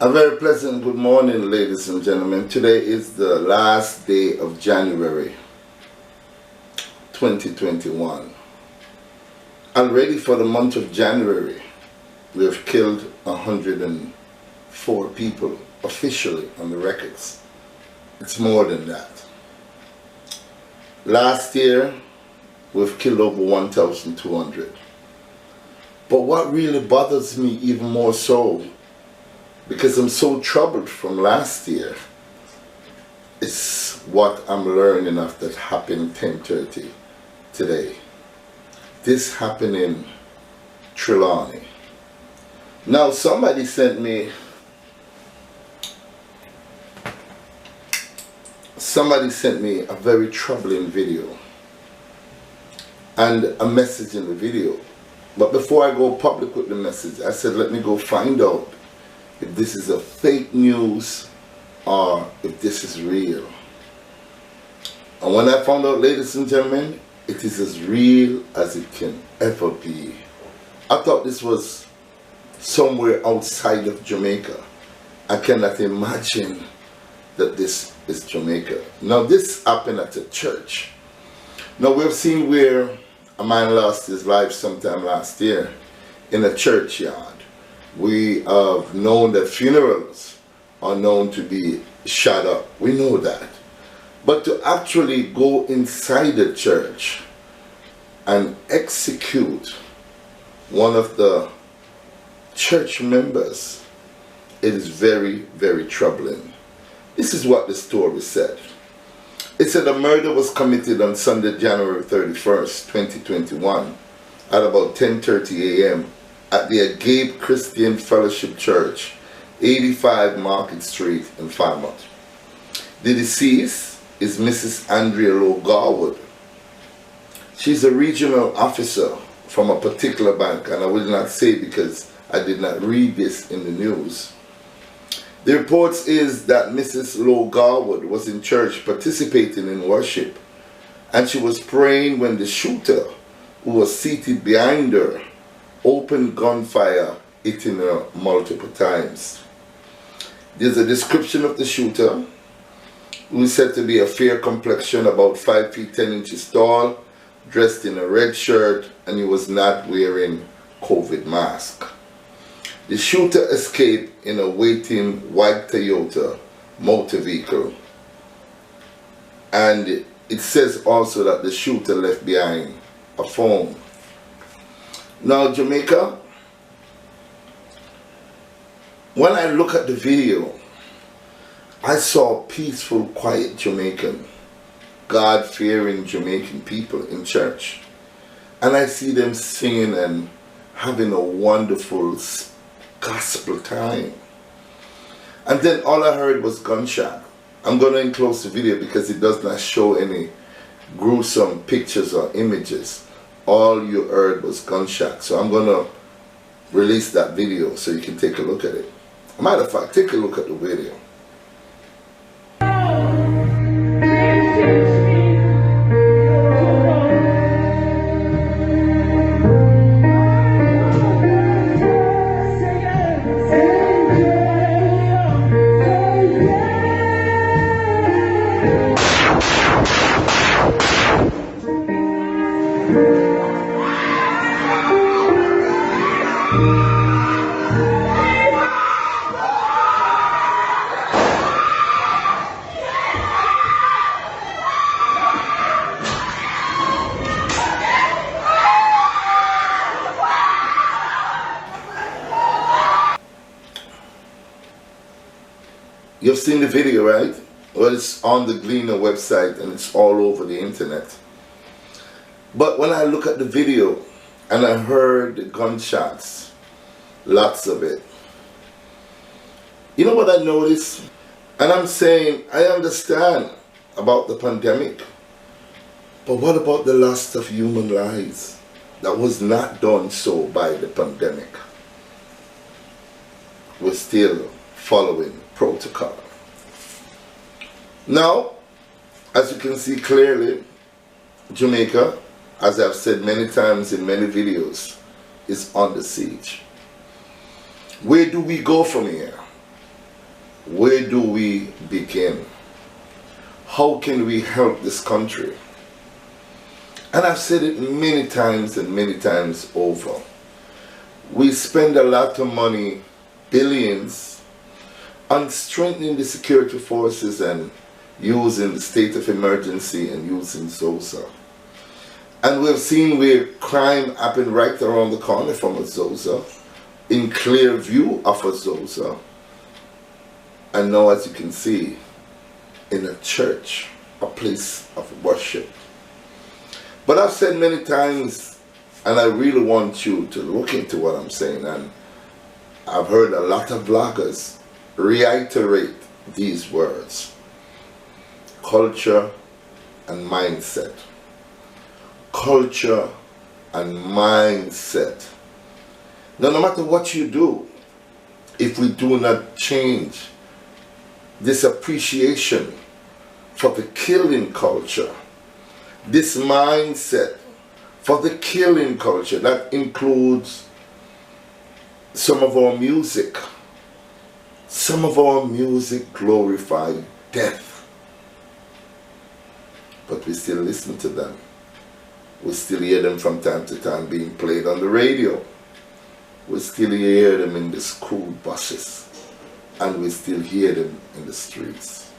A very pleasant good morning, ladies and gentlemen. Today is the last day of January 2021. Already for the month of January, we have killed 104 people officially on the records. It's more than that. Last year, we've killed over 1,200. But what really bothers me even more so, because I'm so troubled from last year, is what I'm learning of that happened 10:30 today. This happened in Trelawny. Now somebody sent me a very troubling video and a message in the video. But before I go public with the message, I said let me go find out if this is a fake news or if this is real. And when I found out, ladies and gentlemen, it is as real as it can ever be. I thought this was somewhere outside of Jamaica. I cannot imagine that this is Jamaica. Now this happened at a church. Now we've seen where a man lost his life sometime last year in a churchyard. We have known that funerals are known to be shut up. We know that. But to actually go inside a church and execute one of the church members, it is very, very troubling. This is what the story said. It said a murder was committed on Sunday, January 31st, 2021 at about 10:30 a.m. at the Agape Christian Fellowship Church, 85 Market Street in Falmouth. The deceased is Mrs. Andrea Lowe-Garwood. She's a regional officer from a particular bank, and I will not say because I did not read this in the news. The reports is that Mrs. Lowe-Garwood was in church participating in worship, and she was praying when the shooter, who was seated behind her, opened gunfire, hitting her multiple times. There's a description of the shooter, who is said to be a fair complexion, about 5 feet 10 inches tall, dressed in a red shirt, and he was not wearing COVID mask. The shooter escaped in a waiting white Toyota motor vehicle, and it says also that the shooter left behind a phone. Now Jamaica, when I look at the video, I saw peaceful, quiet Jamaican, God-fearing Jamaican people in church, and I see them singing and having a wonderful gospel time. And then all I heard was gunshot. I'm going to enclose the video because it does not show any gruesome pictures or images. All you heard was gunshot. So I'm going to release that video so you can take a look at it. Matter of fact, take a look at the video. You've seen the video, right? Well, it's on the Gleaner website and it's all over the internet. But when I look at the video and I heard the gunshots, lots of it, you know what I noticed? And I'm saying, I understand about the pandemic, but what about the loss of human lives that was not done so by the pandemic? We're still following protocol. Now, as you can see clearly, Jamaica, as I've said many times in many videos, is under siege. Where do we go from here? where do we begin? How can we help this country? And I've said it many times and many times over. We spend a lot of money, billions, on strengthening the security forces and using the state of emergency and using ZOSA. And we've seen where crime happened right around the corner from a ZOSA, in clear view of a ZOSA. And now, as you can see, in a church, a place of worship. But I've said many times, and I really want you to look into what I'm saying, and I've heard a lot of bloggers reiterate these words: culture and mindset. Culture and mindset. Now, no matter what you do, if we do not change this appreciation for the killing culture, this mindset for the killing culture, that includes some of our music. Some of our music glorify death, but we still listen to them. We still hear them from time to time being played on the radio. We still hear them in the school buses, and we still hear them in the streets.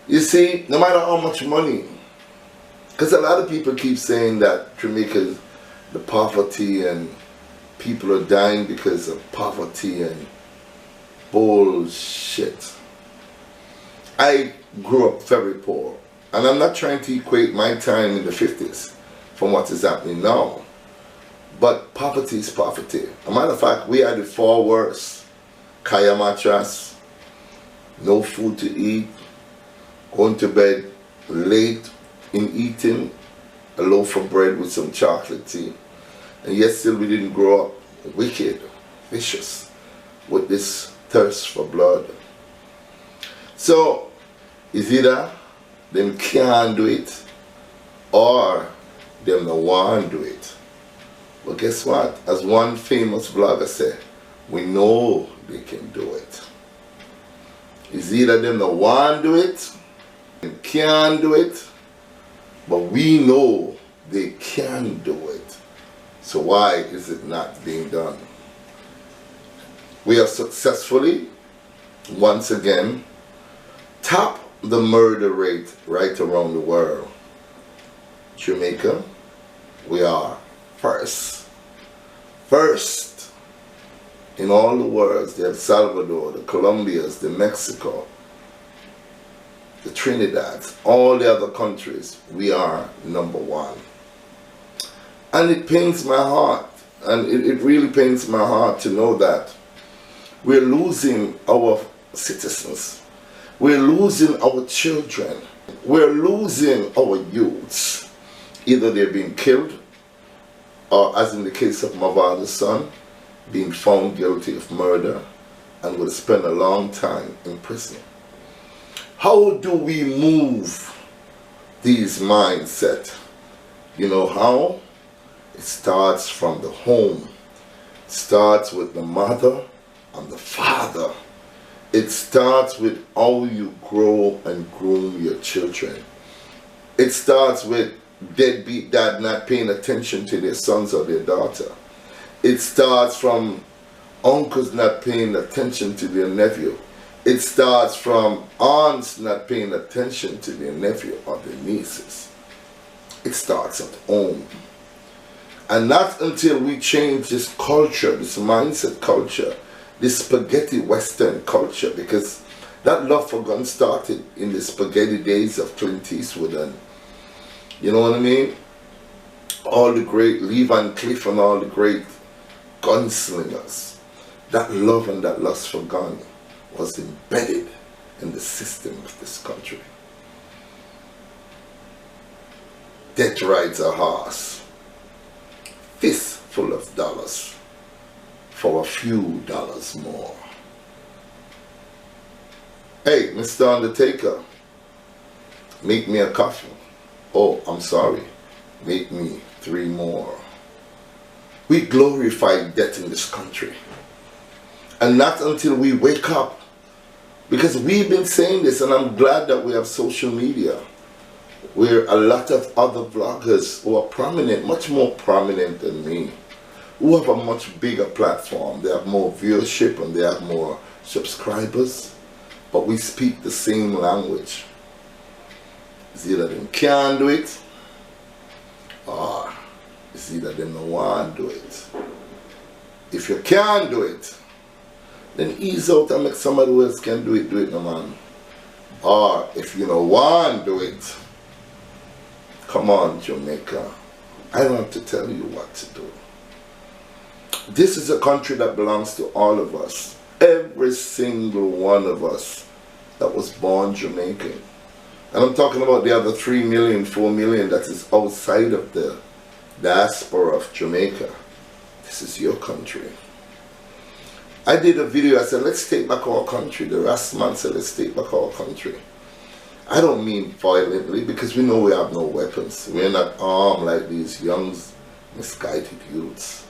You see, no matter how much money, because a lot of people keep saying that Jamaica's the poverty and people are dying because of poverty and bullshit. I grew up very poor, and I'm not trying to equate my time in the 50s from what is happening now. But poverty is poverty. As a matter of fact, we had it far worse. Kaya mattress, no food to eat, going to bed late in eating, a loaf of bread with some chocolate tea. And yet still we didn't grow up wicked, vicious, with this thirst for blood. So, it's either them can't do it, or them no want do it. But guess what? As one famous blogger said, we know they can do it. It's either them no want do it, and can't do it, but we know they can do it. So why is it not being done? We have successfully, once again, topped the murder rate right around the world. Jamaica, we are first. First in all the world, the El Salvador, the Colombias, the Mexico, the Trinidad, all the other countries, we are number one. And it pains my heart, and it really pains my heart to know that we're losing our citizens. We're losing our children. We're losing our youths. Either they're being killed, or as in the case of my father's son, being found guilty of murder and will spend a long time in prison. How do we move these mindset? You know how? It starts from the home. It starts with the mother and the father. It starts with how you grow and groom your children. It starts with deadbeat dad not paying attention to their sons or their daughter. It starts from uncles not paying attention to their nephew. It starts from aunts not paying attention to their nephew or their nieces. It starts at home. And not until we change this culture, this mindset culture, this spaghetti Western culture, because that love for guns started in the spaghetti days of Clint Eastwood, and you know what I mean? All the great Lee Van Cleef and all the great gunslingers. That love and that lust for gun was embedded in the system of this country. Death rides a horse, fistful of dollars for a few dollars more. Hey, Mr. Undertaker, make me a coffin. Oh, I'm sorry, make me 3 more. We glorify death in this country. And not until we wake up Because we've been saying this, and I'm glad that we have social media, where a lot of other vloggers who are prominent, much more prominent than me, who have a much bigger platform, they have more viewership and they have more subscribers, but we speak the same language. It's either them can't do it, or it's either them no want to do it. If you can't do it, then ease out and make somebody else can do it, no man. Or if you don't want to do it, come on, Jamaica, I don't have to tell you what to do. This is a country that belongs to all of us. Every single one of us that was born Jamaican. And I'm talking about the other 3 million, 4 million that is outside of the diaspora of Jamaica. This is your country. I did a video, I said, let's take back our country. The Rastman said, let's take back our country. I don't mean violently, because we know we have no weapons. We're not armed like these young, misguided youths.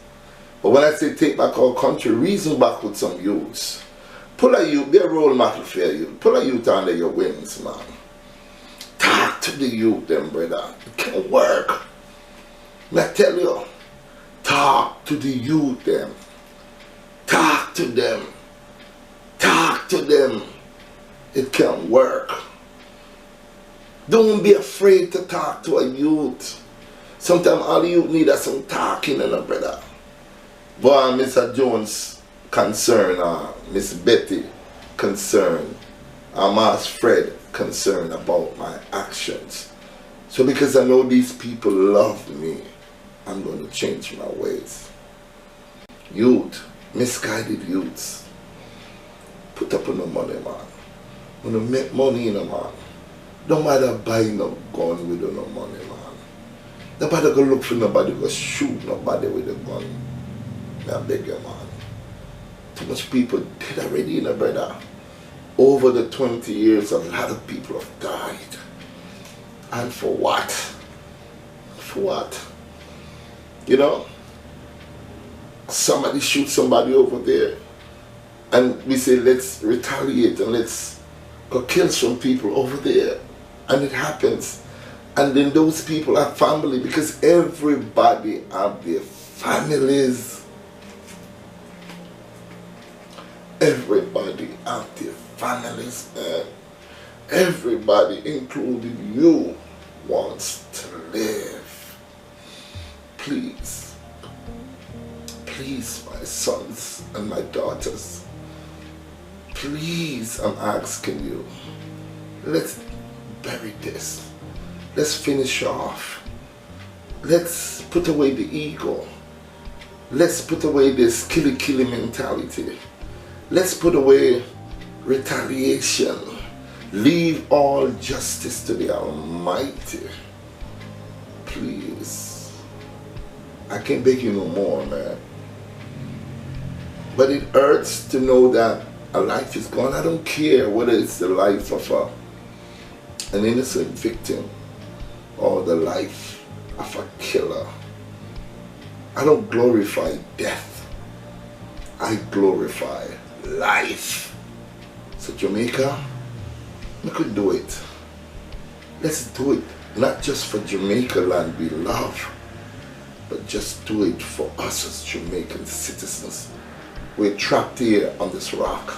But when I say take back our country, reason back with some youths. Pull a youth, be a role model for you. Pull a youth under your wings, man. Talk to the youth, them, brother. It can work. I tell you, talk to the youth, them. Talk to them. Talk to them. It can work. Don't be afraid to talk to a youth. Sometimes all the youth need is some talking, and brother. Boy, Mr. Jones concern, Miss Betty concern, Mas Fred concerned about my actions. So because I know these people love me, I'm going to change my ways. Youth, misguided youths, put up on the money, man. When you make money, man, don't matter buy no gun with no money, man. Nobody go look for nobody, go shoot nobody with a gun. I beg you, man. Too much people dead already, you know, brother. Over the 20 years, a lot of people have died. And for what? For what? You know? Somebody shoots somebody over there, and we say, let's retaliate and let's go kill some people over there. And it happens. And then those people have family, because everybody have their families. Everybody have their families, man. Everybody, including you, wants to live. Please, please, my sons and my daughters, please, I'm asking you, let's bury this. Let's finish off. Let's put away the ego. Let's put away this killy mentality. Let's put away retaliation. Leave all justice to the Almighty. Please. I can't beg you no more, man. But it hurts to know that a life is gone. I don't care whether it's the life of an innocent victim or the life of a killer. I don't glorify death. I glorify life. So Jamaica, we could do it. Let's do it. Not just for Jamaica land we love, but just do it for us as Jamaican citizens. We're trapped here on this rock.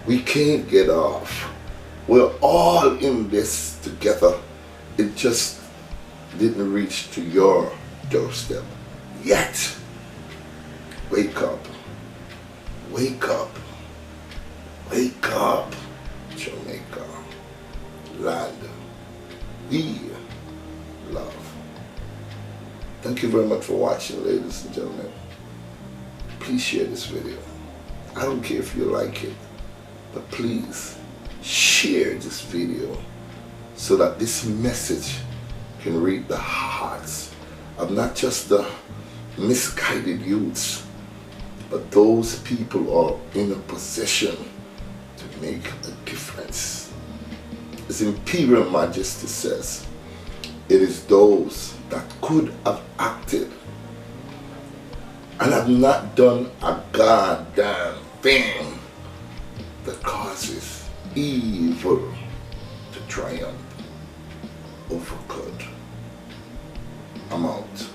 We can't get off. We're all in this together. It just didn't reach to your doorstep yet. Wake up. Wake up. Wake up, Jamaica. Land we love. Thank you very much for watching, ladies and gentlemen. Please share this video. I don't care if you like it, but please share this video so that this message can reach the hearts of not just the misguided youths, but those people who are in a position to make a difference. His Imperial Majesty says, it is those that could have acted and have not done a goddamn thing that causes evil to triumph over good. I'm out.